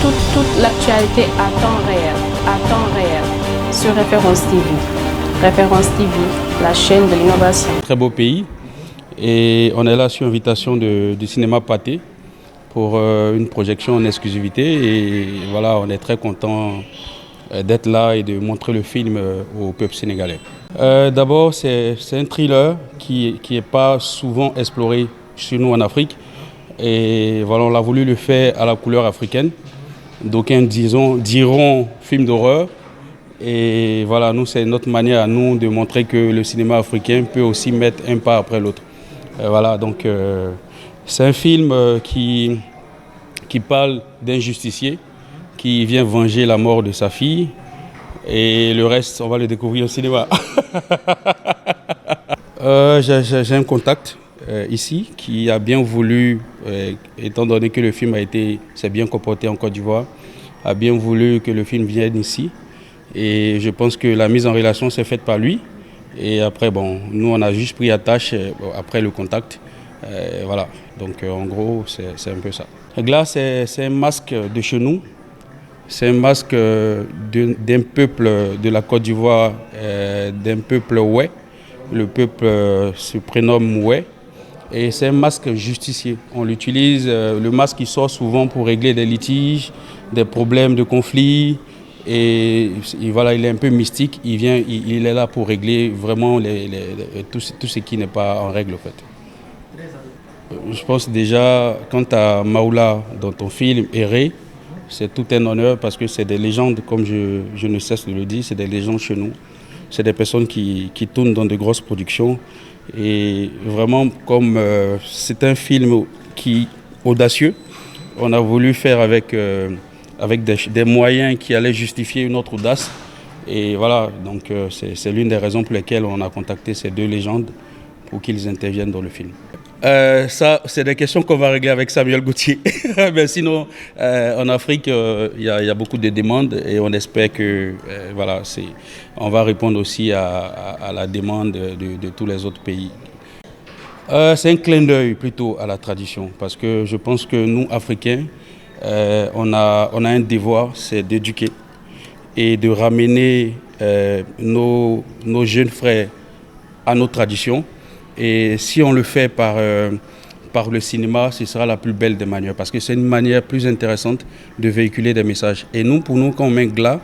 toute l'actualité à temps réel sur Référence TV. Référence TV, la chaîne de l'innovation. Très beau pays et on est là sur invitation du cinéma Pathé pour une projection en exclusivité et voilà, on est très content d'être là et de montrer le film au peuple sénégalais. D'abord, c'est un thriller qui n'est pas souvent exploré chez nous en Afrique et voilà, on a voulu le faire à la couleur africaine. D'aucuns diront film d'horreur. Et voilà, nous, c'est notre manière à nous de montrer que le cinéma africain peut aussi mettre un pas après l'autre. Voilà, donc c'est un film qui parle d'un justicier qui vient venger la mort de sa fille. Et le reste, on va le découvrir au cinéma. J'ai un contact ici qui a bien voulu, étant donné que le film s'est bien comporté en Côte d'Ivoire, a bien voulu que le film vienne ici. Et je pense que la mise en relation s'est faite par lui. Et après, bon, nous, on a juste pris attache après le contact. Voilà, donc en gros, c'est un peu ça. Là, c'est un masque de chez nous. C'est un masque d'un peuple de la Côte d'Ivoire, d'un peuple Oué. Le peuple se prénomme Oué. Et c'est un masque justicier. On l'utilise, le masque il sort souvent pour régler des litiges, des problèmes de conflits. Et voilà, il est un peu mystique, il est là pour régler vraiment tout ce qui n'est pas en règle en fait. Je pense déjà, quant à Maoula dans ton film Erré, c'est tout un honneur parce que c'est des légendes, comme je ne cesse de le dire, c'est des légendes chez nous. C'est des personnes qui tournent dans de grosses productions. Et vraiment, comme c'est un film audacieux, on a voulu faire avec des moyens qui allaient justifier notre audace. Et voilà, donc c'est l'une des raisons pour lesquelles on a contacté ces deux légendes pour qu'ils interviennent dans le film. Ça, c'est des questions qu'on va régler avec Samuel Gauthier. Mais sinon, en Afrique, il y a beaucoup de demandes et on espère que voilà, on va répondre aussi à la demande de tous les autres pays. C'est un clin d'œil plutôt à la tradition parce que je pense que nous, Africains, on a un devoir, c'est d'éduquer et de ramener nos jeunes frères à nos traditions. Et si on le fait par le cinéma, ce sera la plus belle des manières parce que c'est une manière plus intéressante de véhiculer des messages. Et nous, pour nous, quand on met Gla,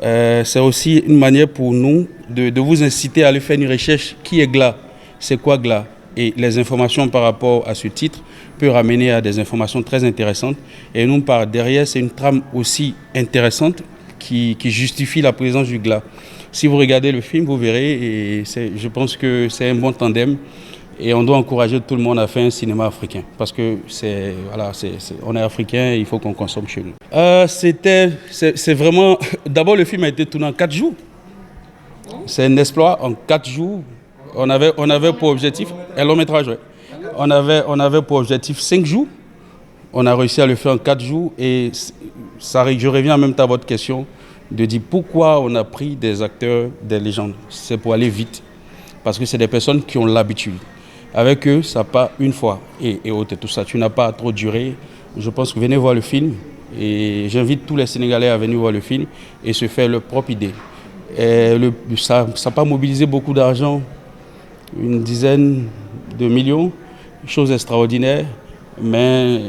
c'est aussi une manière pour nous de vous inciter à aller faire une recherche. Qui est Gla? C'est quoi Gla? Et les informations par rapport à ce titre peut ramener à des informations très intéressantes. Et nous, par derrière, c'est une trame aussi intéressante qui justifie la présence du Gla. Si vous regardez le film, vous verrez, et je pense que c'est un bon tandem. Et on doit encourager tout le monde à faire un cinéma africain. Parce que on est africain, il faut qu'on consomme chez nous. C'est vraiment... D'abord, le film a été tourné en 4 jours. C'est un exploit en 4 jours. On avait pour objectif, un long métrage, ouais. On avait pour objectif 5 jours. On a réussi à le faire en 4 jours. Et je reviens en même temps à votre question de dire pourquoi on a pris des acteurs, des légendes. C'est pour aller vite. Parce que c'est des personnes qui ont l'habitude. Avec eux, ça part une fois et tout ça. Tu n'as pas à trop durer. Je pense que venez voir le film. Et j'invite tous les Sénégalais à venir voir le film et se faire leur propre idée. Et ça n'a pas mobilisé beaucoup d'argent. Une dizaine de millions, chose extraordinaire, mais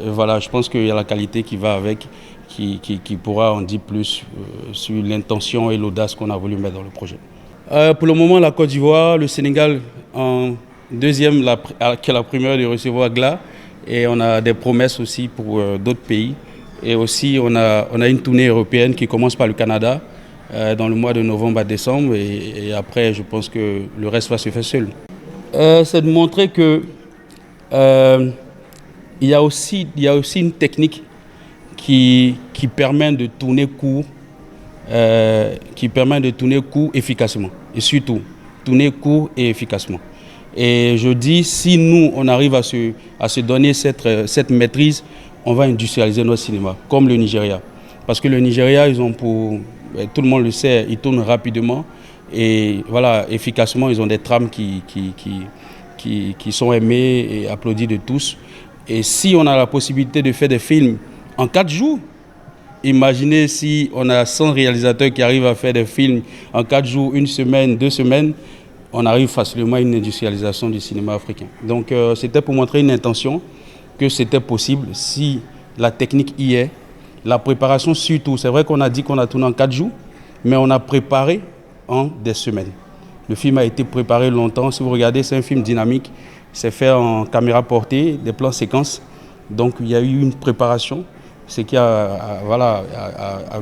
voilà, je pense qu'il y a la qualité qui va avec, qui pourra en dire plus sur l'intention et l'audace qu'on a voulu mettre dans le projet. Pour le moment, la Côte d'Ivoire, le Sénégal en deuxième, qui est la première de recevoir Gla, et on a des promesses aussi pour d'autres pays. Et aussi, on a une tournée européenne qui commence par le Canada, dans le mois de novembre à décembre et après je pense que le reste va se faire seul. C'est de montrer que il y a aussi une technique qui permet de tourner court, efficacement et surtout tourner court et efficacement. Et je dis, si nous on arrive à se donner cette maîtrise, on va industrialiser notre cinéma comme le Nigeria. Parce que le Nigeria, tout le monde le sait, ils tournent rapidement et voilà, efficacement, ils ont des trames qui sont aimées et applaudies de tous. Et si on a la possibilité de faire des films en 4 jours, imaginez si on a 100 réalisateurs qui arrivent à faire des films en 4 jours, 1 semaine, 2 semaines, on arrive facilement à une industrialisation du cinéma africain. Donc c'était pour montrer une intention que c'était possible si la technique y est, la préparation surtout. C'est vrai qu'on a dit qu'on a tourné en 4 jours, mais on a préparé en des semaines. Le film a été préparé longtemps. Si vous regardez, c'est un film dynamique. C'est fait en caméra portée, des plans séquences. Donc il y a eu une préparation, ce qui a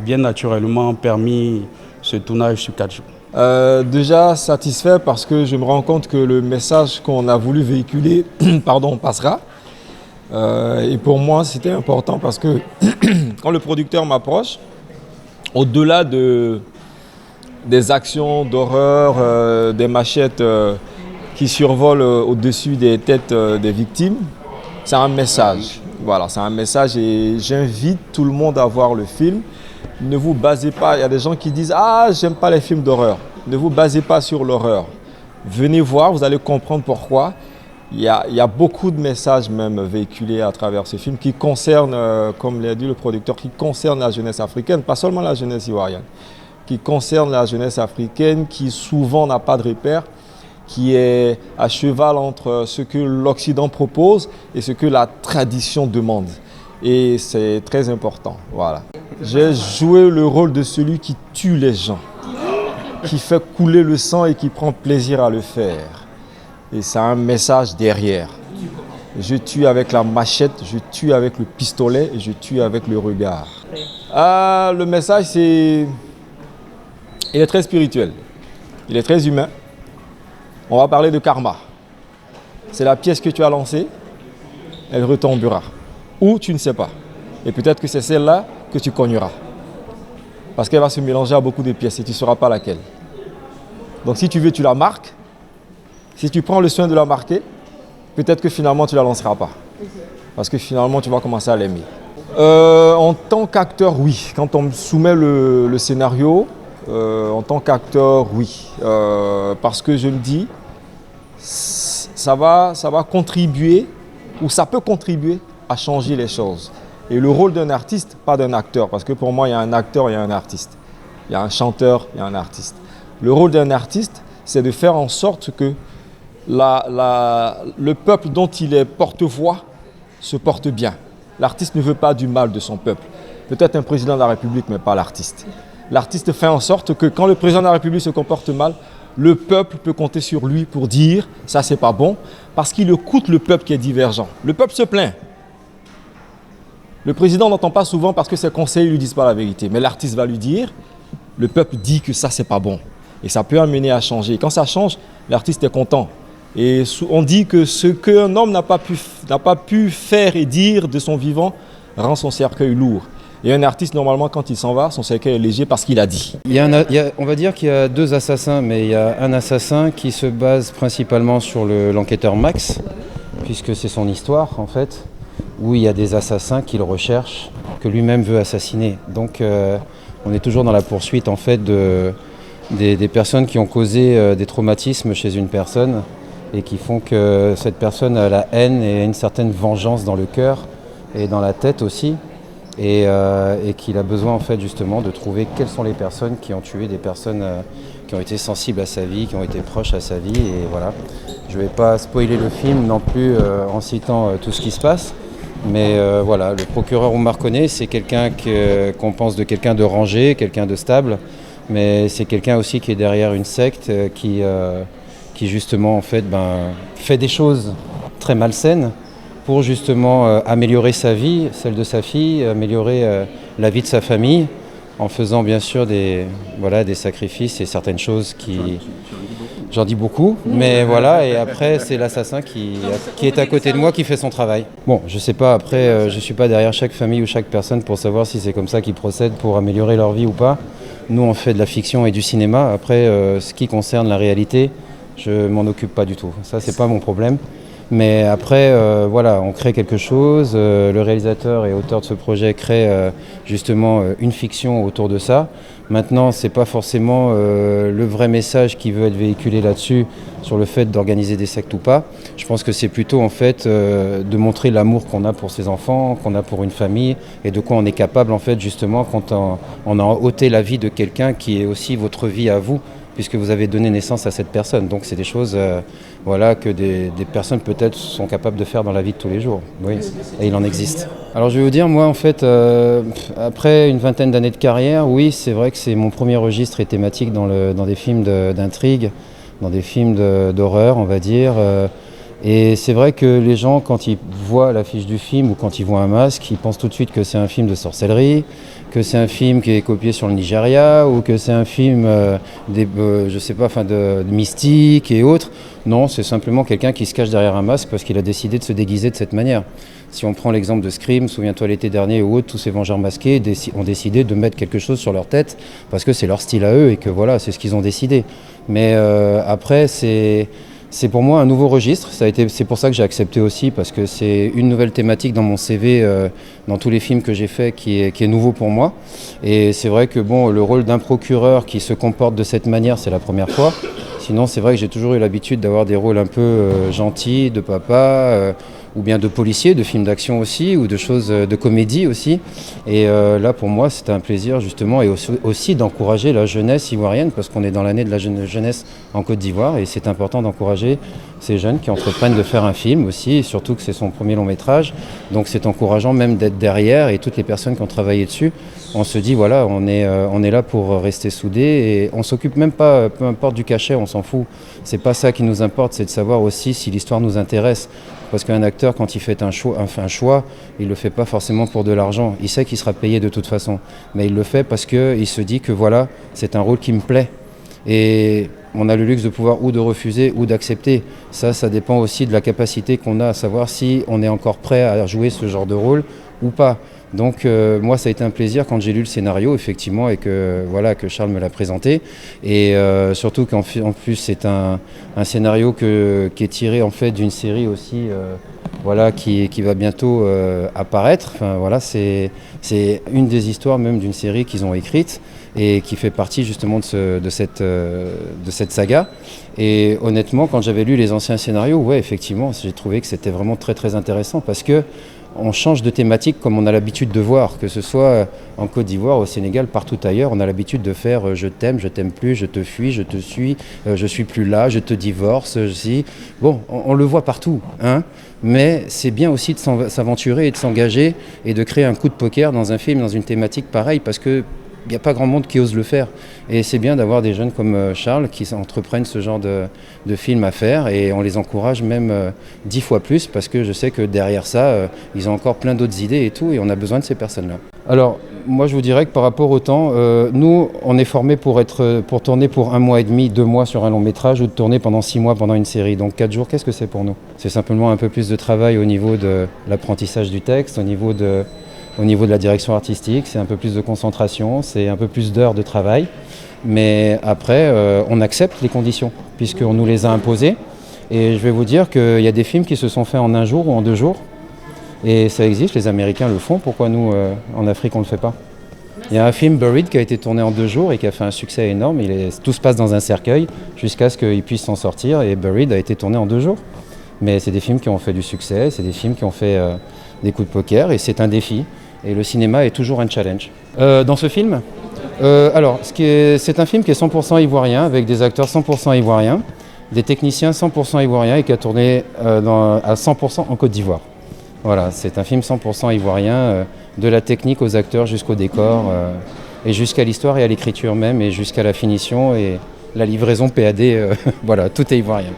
bien naturellement permis ce tournage sur 4 jours. Déjà satisfait parce que je me rends compte que le message qu'on a voulu véhiculer passera. Et pour moi, c'était important parce que quand le producteur m'approche, au-delà des actions d'horreur, des machettes qui survolent au-dessus des têtes des victimes, c'est un message. Voilà, c'est un message et j'invite tout le monde à voir le film. Ne vous basez pas, il y a des gens qui disent « Ah, j'aime pas les films d'horreur ». Ne vous basez pas sur l'horreur. Venez voir, vous allez comprendre pourquoi. Il y a beaucoup de messages même véhiculés à travers ce film qui concernent, comme l'a dit le producteur, qui concernent la jeunesse africaine, pas seulement la jeunesse ivoirienne, qui concernent la jeunesse africaine qui souvent n'a pas de repères, qui est à cheval entre ce que l'Occident propose et ce que la tradition demande. Et c'est très important, voilà. J'ai joué le rôle de celui qui tue les gens, qui fait couler le sang et qui prend plaisir à le faire. Et c'est un message derrière. Je tue avec la machette, je tue avec le pistolet et je tue avec le regard. Le message, il est très spirituel, il est très humain. On va parler de karma. C'est la pièce que tu as lancée, elle retombera. Ou tu ne sais pas. Et peut-être que c'est celle-là que tu cogneras. Parce qu'elle va se mélanger à beaucoup de pièces et tu ne sauras pas laquelle. Donc si tu veux, tu la marques. Si tu prends le soin de la marquer, peut-être que finalement tu ne la lanceras pas. Parce que finalement tu vas commencer à l'aimer. En tant qu'acteur, oui. Quand on me soumet le scénario, en tant qu'acteur, oui. Parce que je me dis, ça va contribuer, ou ça peut contribuer à changer les choses. Et le rôle d'un artiste, pas d'un acteur, parce que pour moi, il y a un acteur et un artiste. Il y a un chanteur et un artiste. Le rôle d'un artiste, c'est de faire en sorte que le peuple dont il est porte-voix se porte bien. L'artiste ne veut pas du mal de son peuple. Peut-être un président de la République, mais pas l'artiste. L'artiste fait en sorte que quand le président de la République se comporte mal, le peuple peut compter sur lui pour dire « ça c'est pas bon » parce qu'il écoute le peuple qui est divergent. Le peuple se plaint. Le président n'entend pas souvent parce que ses conseillers ne lui disent pas la vérité. Mais l'artiste va lui dire, le peuple dit que ça c'est pas bon. Et ça peut amener à changer. Et quand ça change, l'artiste est content. Et on dit que ce qu'un homme n'a pas pu faire et dire de son vivant rend son cercueil lourd. Et un artiste, normalement, quand il s'en va, son cercueil est léger parce qu'il a dit. On va dire qu'il y a 2 assassins, mais il y a un assassin qui se base principalement sur l'enquêteur Max, puisque c'est son histoire, en fait, où il y a des assassins qu'il recherche, que lui-même veut assassiner. Donc, on est toujours dans la poursuite, en fait, des personnes qui ont causé des traumatismes chez une personne et qui font que cette personne a la haine et une certaine vengeance dans le cœur et dans la tête aussi. Et qu'il a besoin en fait justement de trouver quelles sont les personnes qui ont tué des personnes qui ont été sensibles à sa vie, qui ont été proches à sa vie. Et voilà, je ne vais pas spoiler le film non plus en citant tout ce qui se passe, mais voilà, le procureur Omar Koné, c'est quelqu'un qu'on pense de quelqu'un de rangé, quelqu'un de stable, mais c'est quelqu'un aussi qui est derrière une secte qui justement en fait fait des choses très malsaines pour justement améliorer sa vie, celle de sa fille, améliorer la vie de sa famille, en faisant bien sûr des sacrifices et certaines choses qui... J'en dis beaucoup, mais voilà, et après c'est l'assassin qui est à côté de moi qui fait son travail. Bon, je sais pas, après je suis pas derrière chaque famille ou chaque personne pour savoir si c'est comme ça qu'ils procèdent pour améliorer leur vie ou pas. Nous on fait de la fiction et du cinéma, après ce qui concerne la réalité, je m'en occupe pas du tout. Ça c'est pas mon problème. Mais après, voilà, on crée quelque chose. Le réalisateur et auteur de ce projet crée justement une fiction autour de ça. Maintenant, c'est pas forcément le vrai message qui veut être véhiculé là-dessus, sur le fait d'organiser des sectes ou pas. Je pense que c'est plutôt en fait de montrer l'amour qu'on a pour ses enfants, qu'on a pour une famille, et de quoi on est capable en fait justement quand on a ôté la vie de quelqu'un qui est aussi votre vie à vous, puisque vous avez donné naissance à cette personne. Donc c'est des choses voilà, que des personnes peut-être sont capables de faire dans la vie de tous les jours. Oui, et il en existe. Alors je vais vous dire, moi en fait, après une vingtaine d'années de carrière, oui, c'est vrai que c'est mon premier registre et thématique dans des films d'intrigue, dans des films d'horreur, on va dire. Et c'est vrai que les gens, quand ils voient l'affiche du film ou quand ils voient un masque, ils pensent tout de suite que c'est un film de sorcellerie, que c'est un film qui est copié sur le Nigeria ou que c'est un film je sais pas, enfin de mystique et autres. Non, c'est simplement quelqu'un qui se cache derrière un masque parce qu'il a décidé de se déguiser de cette manière. Si on prend l'exemple de Scream, souviens-toi l'été dernier ou autre, tous ces vengeurs masqués ont décidé de mettre quelque chose sur leur tête parce que c'est leur style à eux et que voilà, c'est ce qu'ils ont décidé. Mais après, c'est pour moi un nouveau registre. C'est pour ça que j'ai accepté aussi, parce que c'est une nouvelle thématique dans mon CV, dans tous les films que j'ai faits, qui est nouveau pour moi. Et c'est vrai que bon, le rôle d'un procureur qui se comporte de cette manière, c'est la première fois. Sinon, c'est vrai que j'ai toujours eu l'habitude d'avoir des rôles un peu gentils, de papa, ou bien de policier, de films d'action aussi, ou de choses de comédie aussi. Et là, pour moi, c'était un plaisir justement, et aussi d'encourager la jeunesse ivoirienne, parce qu'on est dans l'année de la jeunesse en Côte d'Ivoire, et c'est important d'encourager ces jeunes qui entreprennent de faire un film aussi, et surtout que c'est son premier long métrage. Donc c'est encourageant même d'être derrière, et toutes les personnes qui ont travaillé dessus, on se dit voilà, on est là pour rester soudés, et on s'occupe même pas, peu importe du cachet, on s'en fout. C'est pas ça qui nous importe, c'est de savoir aussi si l'histoire nous intéresse. Parce qu'un acteur, quand il fait un choix, il ne le fait pas forcément pour de l'argent. Il sait qu'il sera payé de toute façon. Mais il le fait parce qu'il se dit que voilà, c'est un rôle qui me plaît. Et on a le luxe de pouvoir ou de refuser ou d'accepter. Ça dépend aussi de la capacité qu'on a à savoir si on est encore prêt à jouer ce genre de rôle ou pas. Donc moi, ça a été un plaisir quand j'ai lu le scénario, effectivement, et que Charles me l'a présenté. Et surtout qu'en plus, c'est un scénario qui est tiré en fait d'une série aussi, qui va bientôt apparaître. Enfin, voilà, c'est une des histoires même d'une série qu'ils ont écrite et qui fait partie justement de cette saga. Et honnêtement, quand j'avais lu les anciens scénarios, ouais, effectivement, j'ai trouvé que c'était vraiment très très intéressant parce que on change de thématique comme on a l'habitude de voir, que ce soit en Côte d'Ivoire, au Sénégal, partout ailleurs. On a l'habitude de faire je t'aime plus, je te fuis, je te suis, je suis plus là, je te divorce. Bon, on le voit partout, hein. Mais c'est bien aussi de s'aventurer et de s'engager et de créer un coup de poker dans un film, dans une thématique pareille, parce que il n'y a pas grand monde qui ose le faire. Et c'est bien d'avoir des jeunes comme Charles qui entreprennent ce genre de film à faire, et on les encourage même 10 fois plus, parce que je sais que derrière ça, ils ont encore plein d'autres idées et tout, et on a besoin de ces personnes-là. Alors, moi je vous dirais que par rapport au temps, nous on est formés pour tourner pour 1 mois et demi, 2 mois sur un long métrage, ou de tourner pendant 6 mois pendant une série. Donc 4 jours, qu'est-ce que c'est pour nous? C'est simplement un peu plus de travail au niveau de l'apprentissage du texte, au niveau de la direction artistique, c'est un peu plus de concentration, c'est un peu plus d'heures de travail. Mais après, on accepte les conditions, puisqu'on nous les a imposées. Et je vais vous dire qu'il y a des films qui se sont faits en 1 jour ou en 2 jours. Et ça existe, les Américains le font, pourquoi nous, en Afrique, on ne le fait pas? Il y a un film, Buried, qui a été tourné en 2 jours et qui a fait un succès énorme. Tout se passe dans un cercueil jusqu'à ce qu'il puisse s'en sortir. Et Buried a été tourné en 2 jours. Mais c'est des films qui ont fait du succès, c'est des films qui ont fait des coups de poker, et c'est un défi. Et le cinéma est toujours un challenge. Dans ce film, c'est un film qui est 100% ivoirien, avec des acteurs 100% ivoiriens, des techniciens 100% ivoiriens, et qui a tourné à 100% en Côte d'Ivoire. Voilà, c'est un film 100% ivoirien, de la technique aux acteurs jusqu'au décor, et jusqu'à l'histoire et à l'écriture même, et jusqu'à la finition et la livraison PAD, voilà, tout est ivoirien.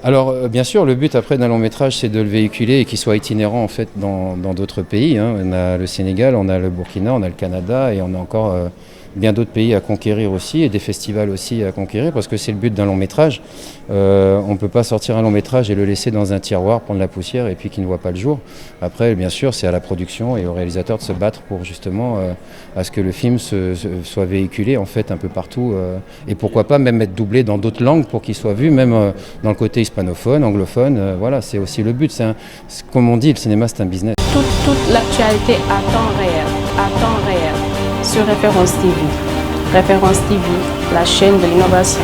Alors, bien sûr, le but après d'un long métrage, c'est de le véhiculer et qu'il soit itinérant en fait dans d'autres pays, hein. On a le Sénégal, on a le Burkina, on a le Canada, et on a encore bien d'autres pays à conquérir aussi et des festivals aussi à conquérir parce que c'est le but d'un long métrage. On ne peut pas sortir un long métrage et le laisser dans un tiroir, prendre la poussière et puis qu'il ne voit pas le jour. Après, bien sûr, c'est à la production et au réalisateur de se battre pour justement à ce que le film soit véhiculé en fait un peu partout et pourquoi pas même être doublé dans d'autres langues pour qu'il soit vu, même dans le côté hispanophone, anglophone. Voilà, c'est aussi le but. Comme on dit, le cinéma c'est un business. Toute l'actualité à temps réel sur Référence TV. Référence TV, la chaîne de l'innovation.